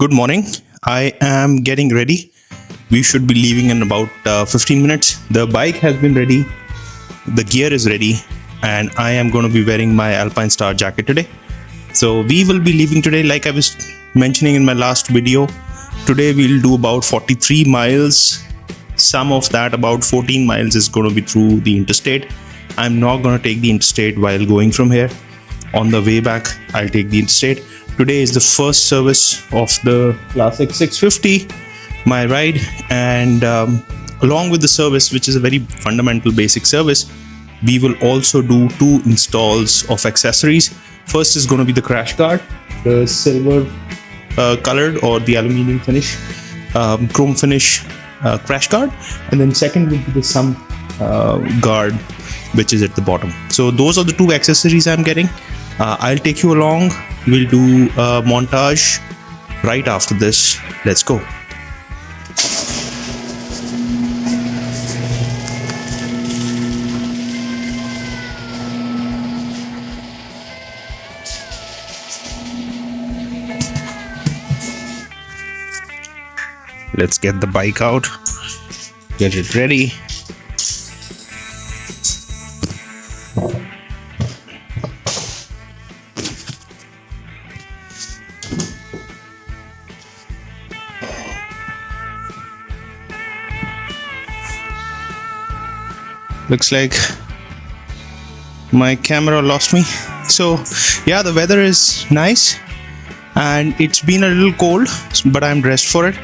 Good morning. I am getting ready. We should be leaving in about 15 minutes. The bike has been ready, the gear is ready, and I am going to be wearing my Alpine Star jacket today. So we will be leaving today, like I was mentioning in my last video. Today we'll do about 43 miles. Some of that, about 14 miles, is going to be through the interstate. I'm not going to take the interstate while going from here. On the way back, I'll take the interstate. Today is the first service of the Classic 650, my ride, and along with the service, which is a very fundamental basic service, we will also do 2 installs of accessories. First is going to be the crash guard, the silver colored or the aluminium finish, chrome finish crash guard, and then second will be the sump guard, which is at the bottom. So those are the 2 accessories I'm getting. I'll take you along. We'll do a montage right after this. Let's go. Let's get the bike out, get it ready. Looks like my camera lost me. So yeah, the weather is nice and it's been a little cold, but I'm dressed for it.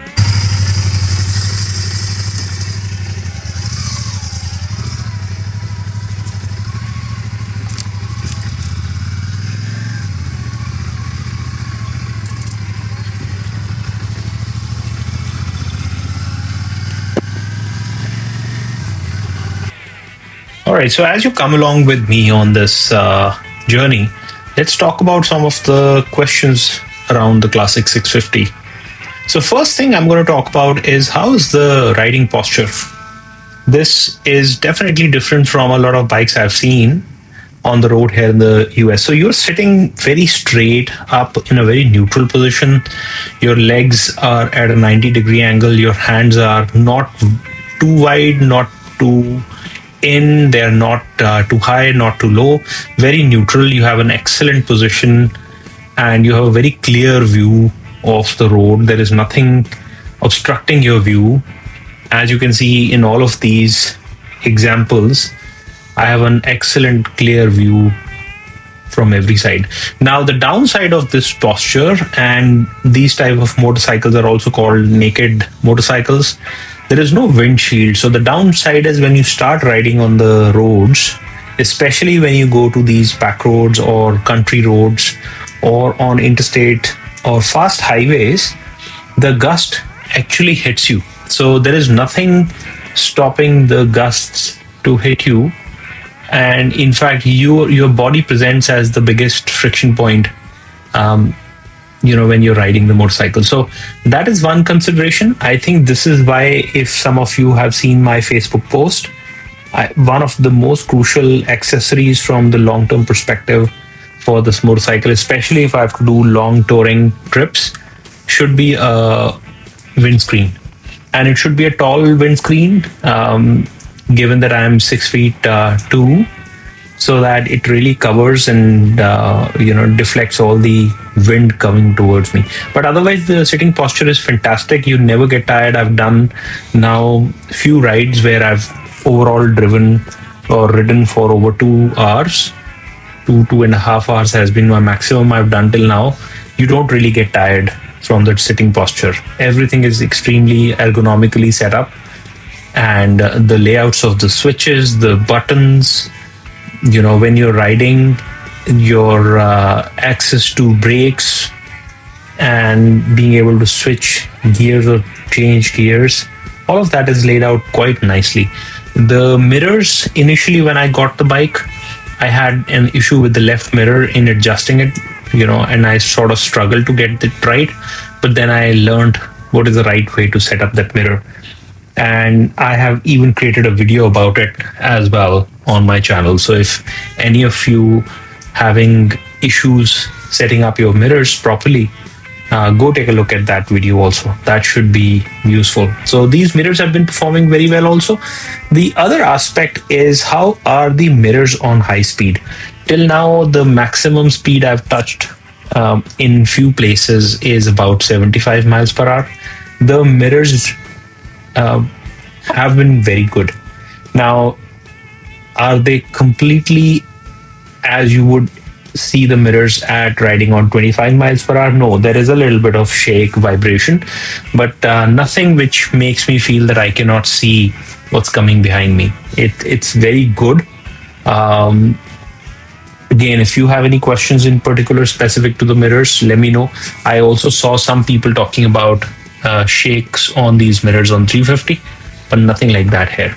All right, so as you come along with me on this journey, let's talk about some of the questions around the Classic 650. So first thing I'm going to talk about is how is the riding posture? This is definitely different from a lot of bikes I've seen on the road here in the US. So you're sitting very straight up in a very neutral position. Your legs are at a 90-degree angle. Your hands are not too wide, not too in, they're not too high, not too low, very neutral. You have an excellent position and you have a very clear view of the road. There is nothing obstructing your view. As you can see in all of these examples, I have an excellent clear view from every side. Now the downside of this posture, and these type of motorcycles are also called naked motorcycles, there is no windshield. So the downside is when you start riding on the roads, especially when you go to these back roads or country roads or on interstate or fast highways, the gust actually hits you. So there is nothing stopping the gusts to hit you. And in fact, your body presents as the biggest friction point when you're riding the motorcycle. So that is one consideration. I think this is why, if some of you have seen my Facebook post, one of the most crucial accessories from the long-term perspective for this motorcycle, especially if I have to do long touring trips, should be a windscreen. And it should be a tall windscreen, given that I am 6 feet 2, so that it really covers and deflects all the wind coming towards me. But otherwise, the sitting posture is fantastic. You never get tired. I've done now a few rides where I've overall driven or ridden for over 2 hours. 2.5 hours has been my maximum I've done till now. You don't really get tired from that sitting posture. Everything is extremely ergonomically set up, and the layouts of the switches, the buttons, when you're riding, your access to brakes and being able to switch gears or change gears, all of that is laid out quite nicely. The mirrors, initially when I got the bike, I had an issue with the left mirror in adjusting it, and I sort of struggled to get it right. But then I learned what is the right way to set up that mirror. And I have even created a video about it as well on my channel. So if any of you having issues setting up your mirrors properly, go take a look at that video also. That should be useful. So these mirrors have been performing very well also. The other aspect is how are the mirrors on high speed. Till now, the maximum speed I've touched in few places is about 75 miles per hour. The mirrors have been very good. Now, are they completely as you would see the mirrors at riding on 25 miles per hour? No, there is a little bit of shake vibration, but nothing which makes me feel that I cannot see what's coming behind me. It's very good. Again, if you have any questions in particular specific to the mirrors, let me know. I also saw some people talking about shakes on these mirrors on 350, but nothing like that here.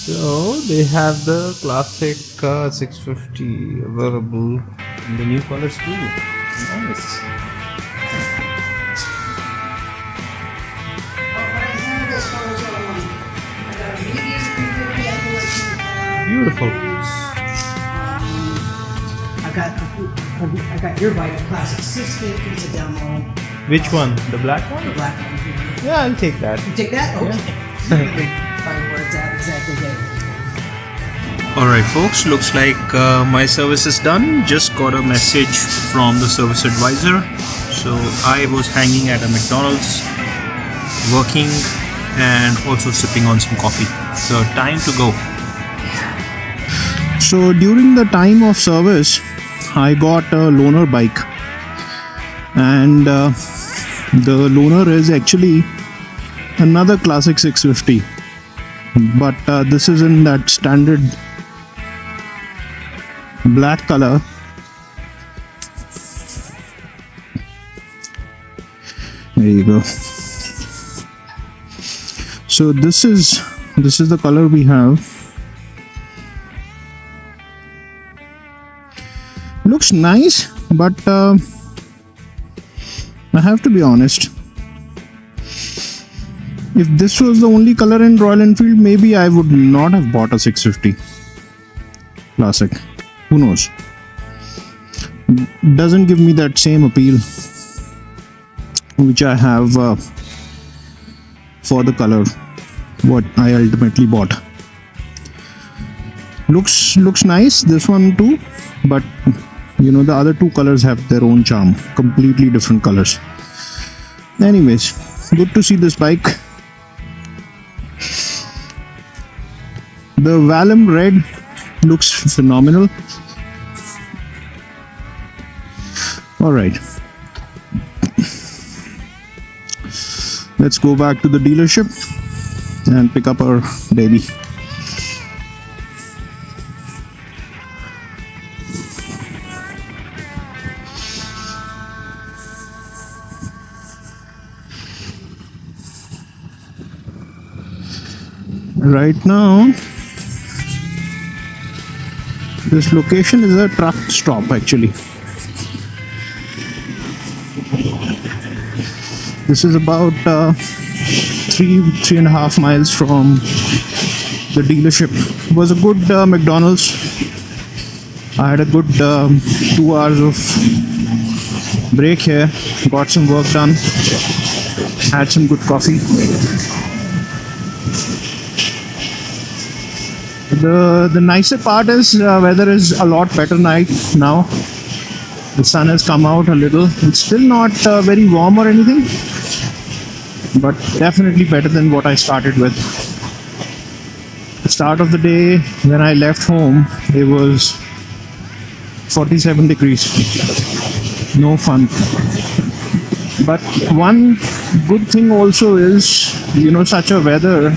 So they have the classic 650 available in the new colors too. Nice. Beautiful. I got your bike, classic 650. It's a demo. Which one? The black one? The black one. Yeah, I'll take that. You take that? Okay. Find where it's at exactly there. Alright folks, looks like my service is done. Just got a message from the service advisor. So I was hanging at a McDonald's, working and also sipping on some coffee. So time to go. So during the time of service, I got a loaner bike. And the loaner is actually another classic 650. But this is in that standard black color. There you go. So this is the color we have. Looks nice, but I have to be honest. If this was the only color in Royal Enfield, maybe I would not have bought a 650 Classic. Who knows? Doesn't give me that same appeal which I have for the color what I ultimately bought. Looks nice, this one too, but you know, the other two colors have their own charm, completely different colors. Anyways, good to see this bike. The Vallam Red looks phenomenal. Alright, let's go back to the dealership and pick up our baby. Right now, this location is a truck stop actually. This is about 3.5 miles from the dealership was a good McDonald's. I had a good 2 hours of break here. Got some work done. Had some good coffee. The nicer part is weather is a lot better now. The sun has come out a little. It's still not very warm or anything, but definitely better than what I started with. The start of the day when I left home, it was 47 degrees. No fun. But one good thing also is, such a weather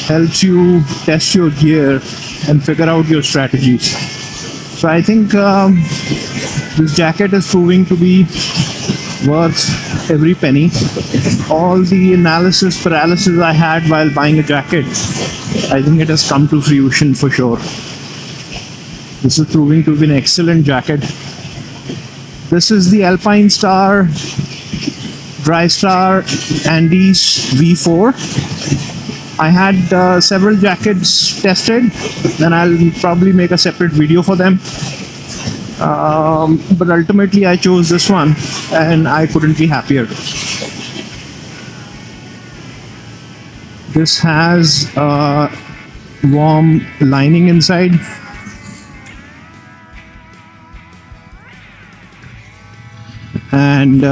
helps you test your gear and figure out your strategies. So I think this jacket is proving to be worth every penny. All the analysis paralysis I had while buying a jacket, I think it has come to fruition for sure. This is proving to be an excellent jacket. This is the Alpine Star Drystar Andes V4. I had several jackets tested, and I'll probably make a separate video for them. But ultimately I chose this one, and I couldn't be happier. This has a warm lining inside. And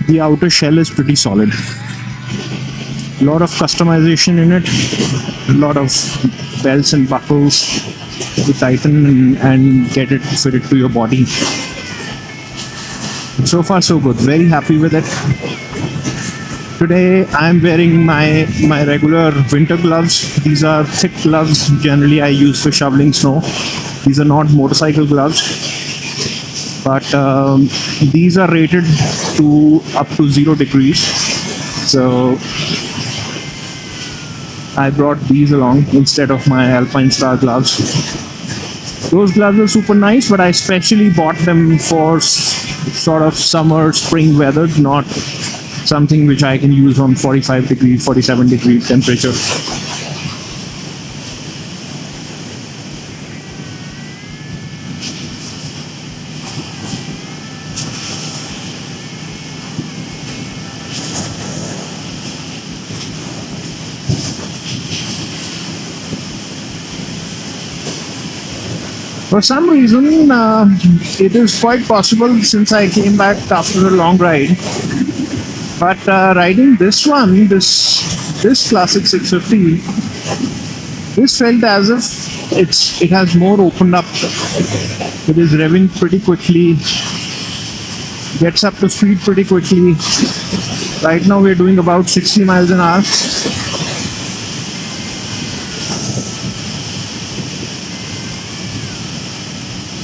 the outer shell is pretty solid. A lot of customization in it, a lot of belts and buckles to tighten and get it fitted to your body. So far so good, very happy with it. Today I'm wearing my regular winter gloves. These are thick gloves, generally I use for shoveling snow. These are not motorcycle gloves, but these are rated to up to 0 degrees. So I brought these along instead of my Alpine Star gloves. Those gloves are super nice, but I specially bought them for sort of summer, spring weather, not something which I can use on 45 degree, 47 degree temperature. For some reason, it is quite possible since I came back after a long ride. But riding this one, this Classic 650, this felt as if it has more opened up. It is revving pretty quickly, gets up to speed pretty quickly. Right now we're doing about 60 miles an hour.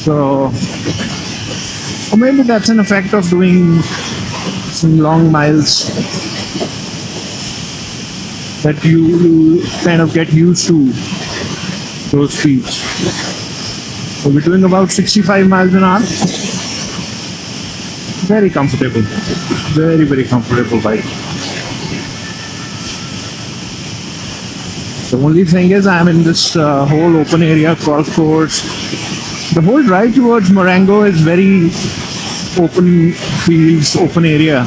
So, or maybe that's an effect of doing some long miles that you kind of get used to those speeds. So we're doing about 65 miles an hour. Very comfortable. Very, very comfortable bike. The only thing is I'm in this whole open area golf course. The whole drive towards Marengo is very open fields, open area.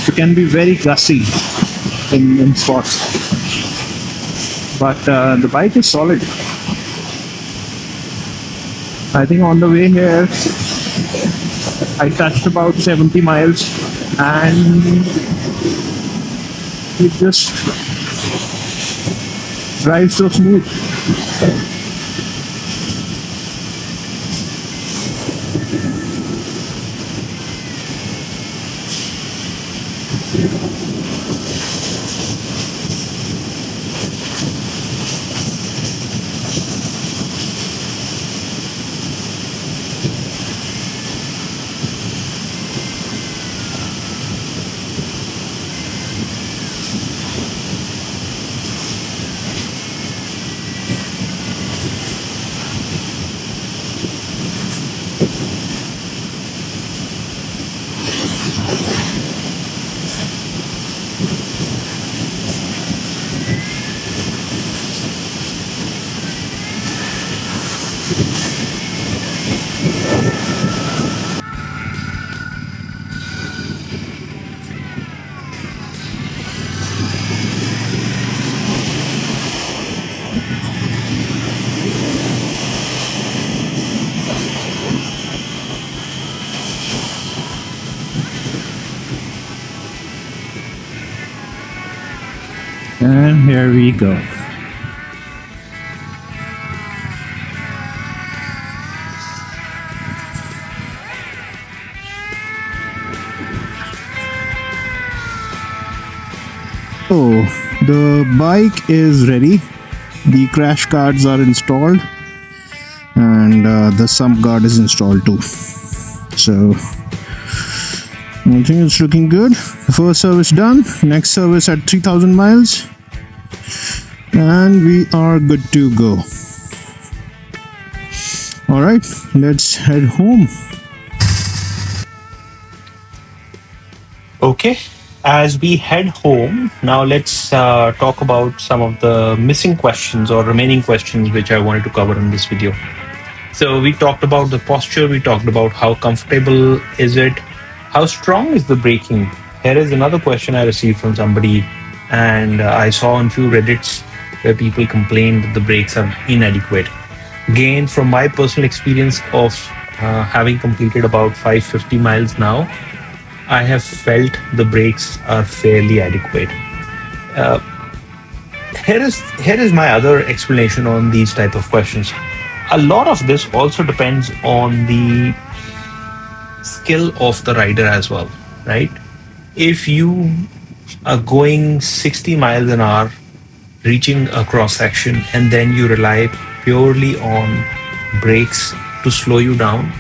It can be very gusty in spots. But the bike is solid. I think on the way here, I touched about 70 miles and it just drives so smooth. And here we go. Oh, the bike is ready. The crash guards are installed, and the sump guard is installed too. So I think it's looking good. First service done. Next service at 3,000 miles, and we are good to go. All right, let's head home. Okay, as we head home, now let's talk about some of the missing questions or remaining questions which I wanted to cover in this video. So we talked about the posture, we talked about how comfortable is it, how strong is the braking. Here is another question I received from somebody, and I saw on few Reddits where people complained that the brakes are inadequate. Again, from my personal experience of having completed about 550 miles now, I have felt the brakes are fairly adequate. Here is my other explanation on these type of questions. A lot of this also depends on the skill of the rider as well, right? If you are going 60 miles an hour, reaching a cross section, and then you rely purely on brakes to slow you down,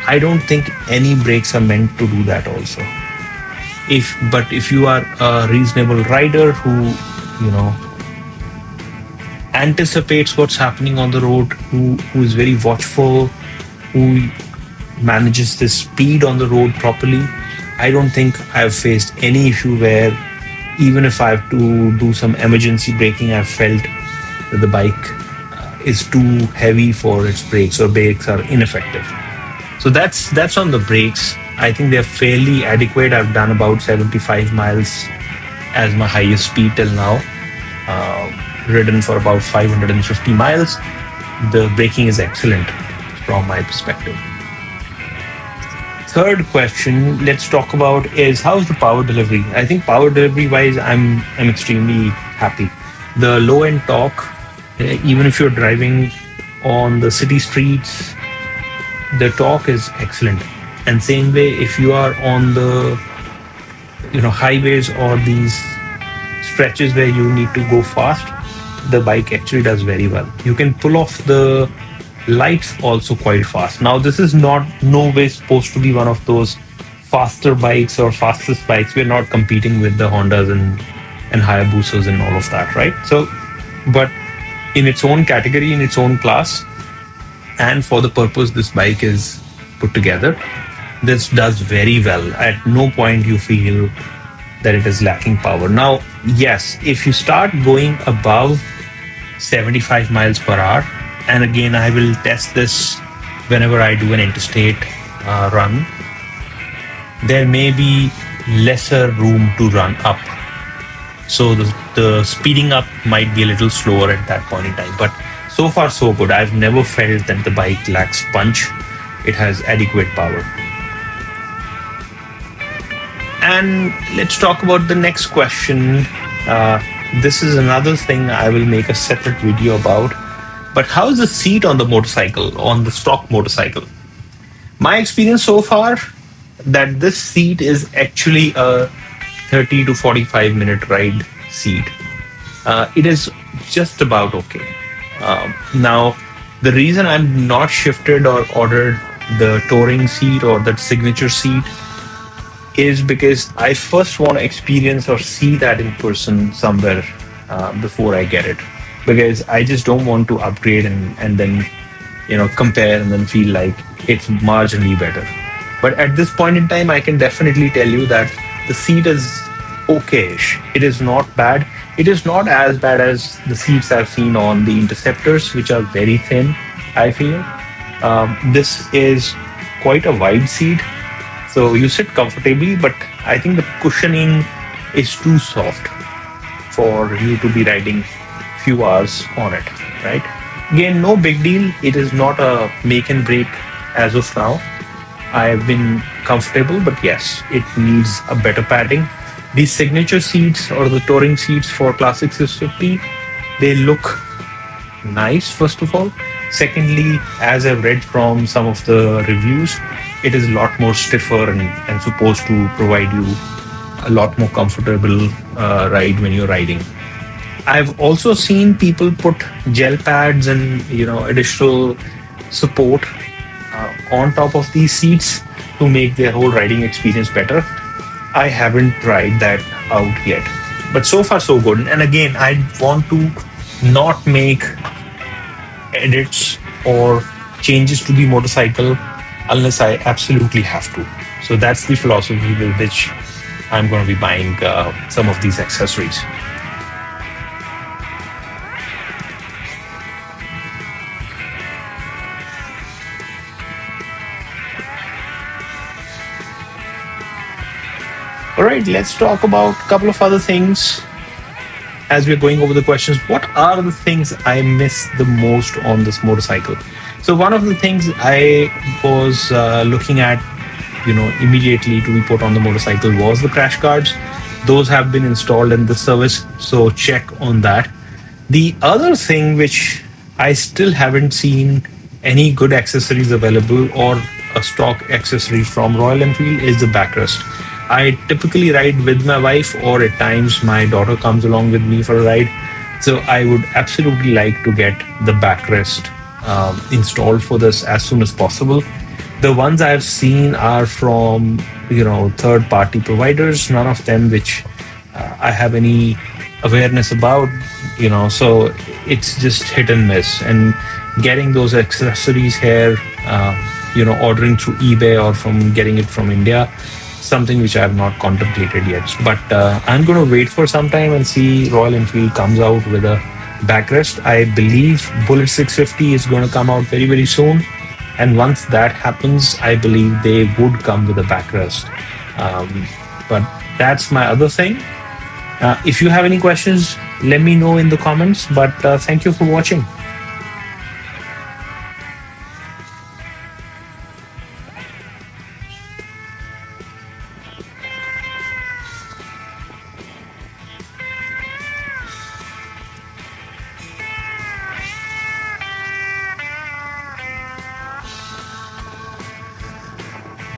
I don't think any brakes are meant to do that also. But if you are a reasonable rider who, anticipates what's happening on the road, who is very watchful, who manages the speed on the road properly, I don't think I've faced any issue where even if I have to do some emergency braking, I've felt that the bike is too heavy for its brakes or brakes are ineffective. So that's on the brakes. I think they're fairly adequate. I've done about 75 miles as my highest speed till now. Ridden for about 550 miles. The braking is excellent from my perspective. Third question let's talk about is how's the power delivery? I think power delivery wise, I'm extremely happy. The low end torque, even if you're driving on the city streets, the torque is excellent. And same way, if you are on the highways or these stretches where you need to go fast, the bike actually does very well. You can pull off the lights also quite fast. Now, this is no way supposed to be one of those faster bikes or fastest bikes. We're not competing with the Hondas and Hayabusas and all of that, right? So, but in its own category, in its own class, and for the purpose this bike is put together, this does very well. At no point you feel that it is lacking power. Now, yes, if you start going above 75 miles per hour, and again, I will test this whenever I do an interstate run, there may be lesser room to run up. So the speeding up might be a little slower at that point in time. But so far, so good. I've never felt that the bike lacks punch. It has adequate power. And let's talk about the next question. This is another thing I will make a separate video about. But how is the seat on the motorcycle, on the stock motorcycle? My experience so far, that this seat is actually a 30 to 45 minute ride seat. It is just about okay. Now, the reason I'm not shifted or ordered the touring seat or that signature seat is because I first want to experience or see that in person somewhere before I get it. Because I just don't want to upgrade and then compare and then feel like it's marginally better. But at this point in time, I can definitely tell you that the seat is okayish. It is not bad. It is not as bad as the seats I've seen on the Interceptors, which are very thin. I feel. This is quite a wide seat, so you sit comfortably, but I think the cushioning is too soft for you to be riding few hours on it, right? Again, no big deal. It is not a make and break as of now. I've been comfortable, but yes, it needs a better padding. These signature seats or the touring seats for Classic 650, they look nice, first of all. Secondly, as I've read from some of the reviews, it is a lot more stiffer and supposed to provide you a lot more comfortable ride when you're riding. I've also seen people put gel pads and additional support on top of these seats to make their whole riding experience better. I haven't tried that out yet, but so far so good. And again, I want to not make edits or changes to the motorcycle unless I absolutely have to. So that's the philosophy with which I'm going to be buying some of these accessories. All right, let's talk about a couple of other things as we're going over the questions. What are the things I miss the most on this motorcycle? So one of the things I was looking at, immediately to be put on the motorcycle was the crash guards. Those have been installed in the service, so check on that. The other thing which I still haven't seen any good accessories available or a stock accessory from Royal Enfield is the backrest. I typically ride with my wife, or at times my daughter comes along with me for a ride. So I would absolutely like to get the backrest installed for this as soon as possible. The ones I've seen are from third-party providers. None of them which I have any awareness about. So it's just hit and miss. And getting those accessories here, ordering through eBay or from getting it from India, something which I have not contemplated yet. But I'm going to wait for some time and see Royal Enfield comes out with a backrest. I believe Bullet 650 is going to come out very, very soon. And once that happens, I believe they would come with a backrest. But that's my other thing. If you have any questions, let me know in the comments. But thank you for watching.